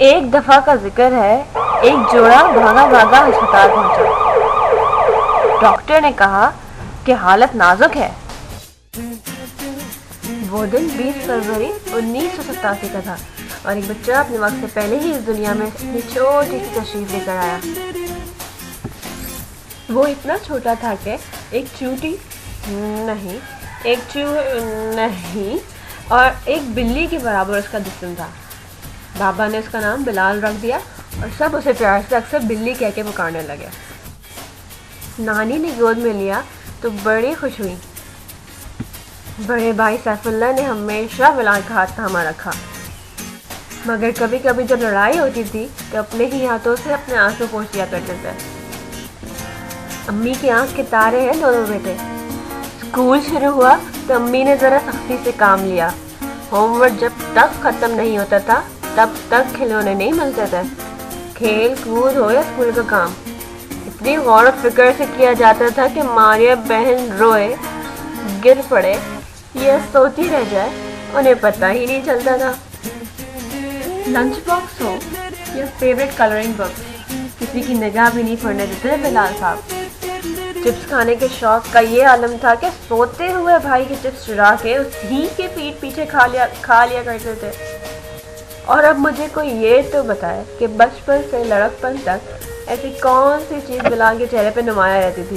एक दफा का जिक्र है, एक जोड़ा भागा भागा अस्पताल पहुंचा। डॉक्टर ने कहा कि हालत नाजुक है। वो दिन 20 फरवरी 1987 का था और एक बच्चा अपने वक्त से पहले ही इस दुनिया में अपनी छोटी सी तशरीफ लेकर आया। वो इतना छोटा था कि एक चूटी नहीं और एक बिल्ली के बराबर उसका जिस्म था। बाबा ने उसका नाम बिलाल रख दिया और सब उसे प्यार से अक्सर बिल्ली कह के पुकारने लगे। नानी ने गोद में लिया तो बड़ी खुश हुई। बड़े भाई सैफुल्लाह ने हमेशा बिलाल का हाथ थामा रखा, मगर कभी कभी जब लड़ाई होती थी तो अपने ही हाथों से अपने आंसू पोंछ लिया करते थे। अम्मी की आंख के तारे हैं दोनों बेटे। स्कूल शुरू हुआ तो अम्मी ने ज़रा सख्ती से काम लिया। होमवर्क जब तक ख़त्म नहीं होता था तब तक खिलौने नहीं मिलते थे। खेल कूद हो या स्कूल का काम इतनी गौर और फिक्र से किया जाता था कि मारिया बहन रोए, गिर पड़े या सोती रह जाए उन्हें पता ही नहीं चलता था। लंच बॉक्स हो या फेवरेट कलरिंग बुक, किसी की निगाह भी नहीं पड़ने देते बिलाल साहब। चिप्स खाने के शौक का ये आलम था कि सोते हुए भाई के चिप्स चुरा के उसी के पीठ पीछे खा लिया करते थे। और अब मुझे कोई ये तो बताए कि बचपन से लड़कपन तक ऐसी कौन सी चीज़ बिलाल के चेहरे पे नुमाया रहती थी।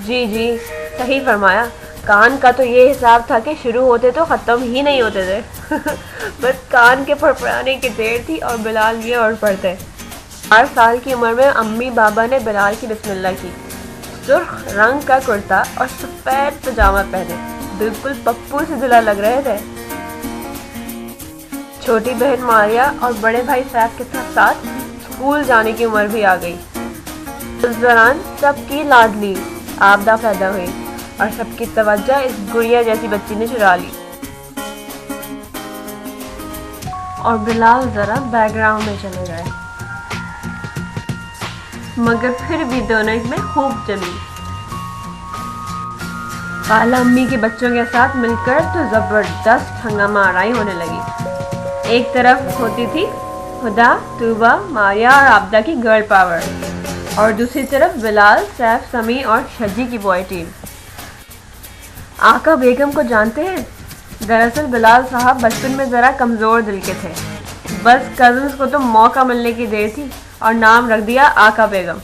जी सही फरमाया। कान का तो ये हिसाब था कि शुरू होते तो ख़त्म ही नहीं होते थे। बस कान के फड़फड़ाने की देर थी और बिलाल ये और पढ़ते। 8 साल की उम्र में अम्मी बाबा ने बिलाल की बिस्मिल्लाह की। सुर्ख रंग का कुर्ता और सफ़ेद पजामा पहने बिल्कुल पप्पू से दुल्हा लग रहे थे। छोटी बहन मारिया और बड़े भाई सैफ के साथ स्कूल जाने की उम्र भी आ गई। उस दौरान सबकी लाडली आबदा पैदा हुई और सबकी तवज्जो इस गुड़िया जैसी बच्ची ने चुरा ली और बिलाल ज़रा बैकग्राउंड में चले गए, मगर फिर भी दोनों में खूब जमी। खाला अम्मी के बच्चों के साथ मिलकर तो ज़बरदस्त हंगामा आराई होने लगी। एक तरफ होती थी हुदा, तूबा, मारिया और आबदा की गर्ल पावर और दूसरी तरफ बिलाल, सैफ, समी और शजी की बॉय टीम। आका बेगम को जानते हैं? दरअसल बिलाल साहब बचपन में ज़रा कमज़ोर दिल के थे। बस कज़न्स को तो मौका मिलने की देर थी और नाम रख दिया आका बेगम।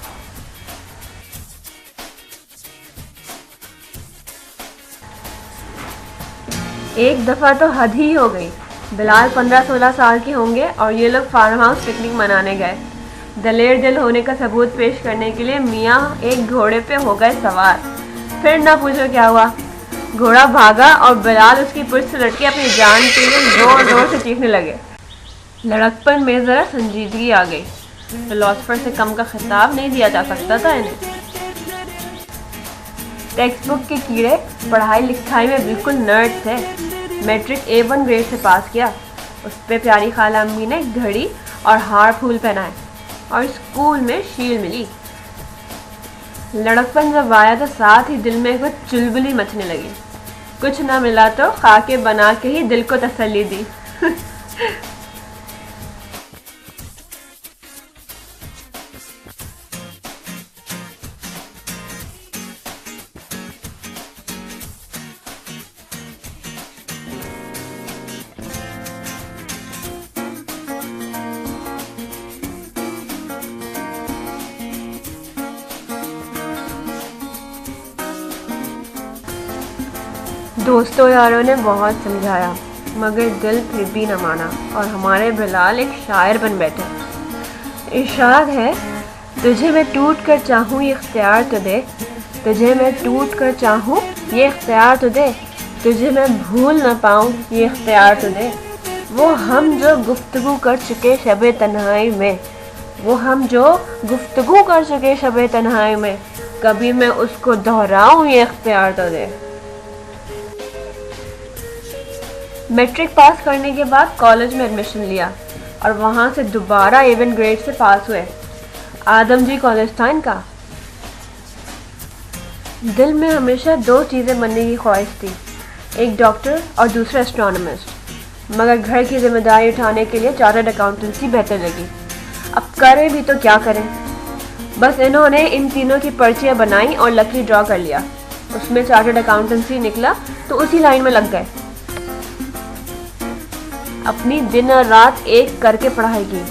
एक दफ़ा तो हद ही हो गई। बिलाल 15-16 साल के होंगे और ये लोग फार्म हाउस पिकनिक मनाने गए। दलेर दिल होने का सबूत पेश करने के लिए मियाँ एक घोड़े पे हो गए सवार। फिर ना पूछो क्या हुआ, घोड़ा भागा और बिलाल उसकी पुर्श से लटके अपनी जान के लिए जोर जोर से चीखने लगे। लड़कपन में ज़रा संजीदगी आ गई। फिलोसफर से कम का खिताब नहीं दिया जा सकता था इन्हें। टेक्स्ट बुक के कीड़े पढ़ाई लिखाई में बिल्कुल नर्ड थे। मैट्रिक A1 ग्रेड से पास किया। उस पर प्यारी खाला अम्मी ने घड़ी और हार फूल पहनाए और स्कूल में शील मिली। लड़कपन जब आया तो साथ ही दिल में कुछ चुलबुली मचने लगी। कुछ ना मिला तो खाके बना के ही दिल को तसल्ली दी। दोस्तों यारों ने बहुत समझाया मगर दिल फिर भी न माना और हमारे बिलाल एक शायर बन बैठे। इरशाद है, तुझे मैं टूट कर चाहूँ ये इख्तियार तो दे, तुझे मैं टूट कर चाहूँ ये इख्तियार तो दे, तुझे मैं भूल न पाऊँ ये इख्तियार तो दे। वो हम जो गुफ्तगू कर चुके शब तन्हाई में, वो हम जो गुफ्तगू कर चुके शब तन्हाई में, कभी मैं उसको दोहराऊँ ये इख्तियार तो दे। मैट्रिक पास करने के बाद कॉलेज में एडमिशन लिया और वहाँ से दोबारा A1 ग्रेड से पास हुए। आदमजी कॉलेज था इनका। दिल में हमेशा 2 चीज़ें बनने की ख्वाहिश थी, एक डॉक्टर और दूसरा एस्ट्रोनॉमिस्ट। मगर घर की जिम्मेदारी उठाने के लिए चार्टर्ड अकाउंटेंसी बेहतर लगी। अब करें भी तो क्या करें। बस इन्होंने इन तीनों की पर्चियाँ बनाई और लकी ड्रॉ कर लिया। उसमें चार्टर्ड अकाउंटेंसी निकला तो उसी लाइन में लग गए। अपनी दिन और रात एक करके पढ़ाई की,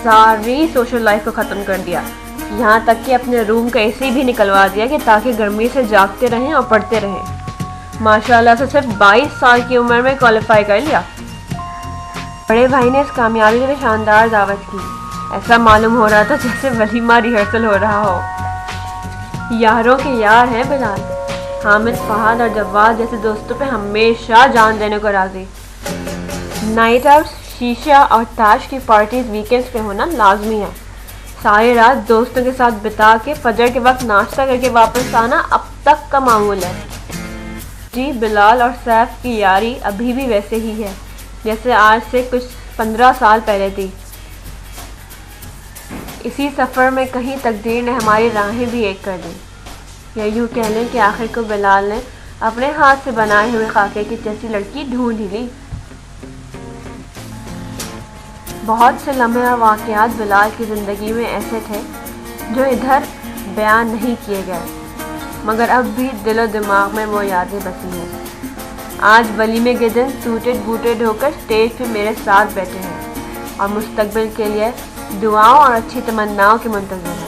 सारी सोशल लाइफ को ख़त्म कर दिया। यहाँ तक कि अपने रूम का एसी भी निकलवा दिया कि ताकि गर्मी से जागते रहें और पढ़ते रहें। माशाल्लाह से सिर्फ 22 साल की उम्र में क्वालिफाई कर लिया। बड़े भाई ने इस कामयाबी में शानदार दावत की। ऐसा मालूम हो रहा था जैसे वलीमा रिहर्सल हो रहा हो। यारों के यार हैं बिलाल। हामिद, फहद और जवाद जैसे दोस्तों पे हमेशा जान देने को राजी। नाइट आउट, शीशा और ताश की पार्टीज वीकेंड्स पे होना लाजमी है। सारी रात दोस्तों के साथ बिता के फजर के वक्त नाश्ता करके वापस आना अब तक का मामूल है। जी, बिलाल और सैफ की यारी अभी भी वैसे ही है जैसे आज से कुछ 15 साल पहले थी। इसी सफ़र में कहीं तकदीर ने हमारी राहें भी एक कर दी, या यूँ कह लें कि आखिर को बिलाल ने अपने हाथ से बनाए हुए खाके की जैसी लड़की ढूंढ ही ली। बहुत से लम्हे और वाक़यात बिलाल की ज़िंदगी में ऐसे थे जो इधर बयान नहीं किए गए, मगर अब भी दिलो दिमाग में वो यादें बसी हैं। आज वलीमे के दिन सूटेड बूटेड होकर स्टेज पे मेरे साथ बैठे हैं और मुस्तकबिल के लिए दुआओं और अच्छी तमन्नाओं के मुंतज़िर हैं।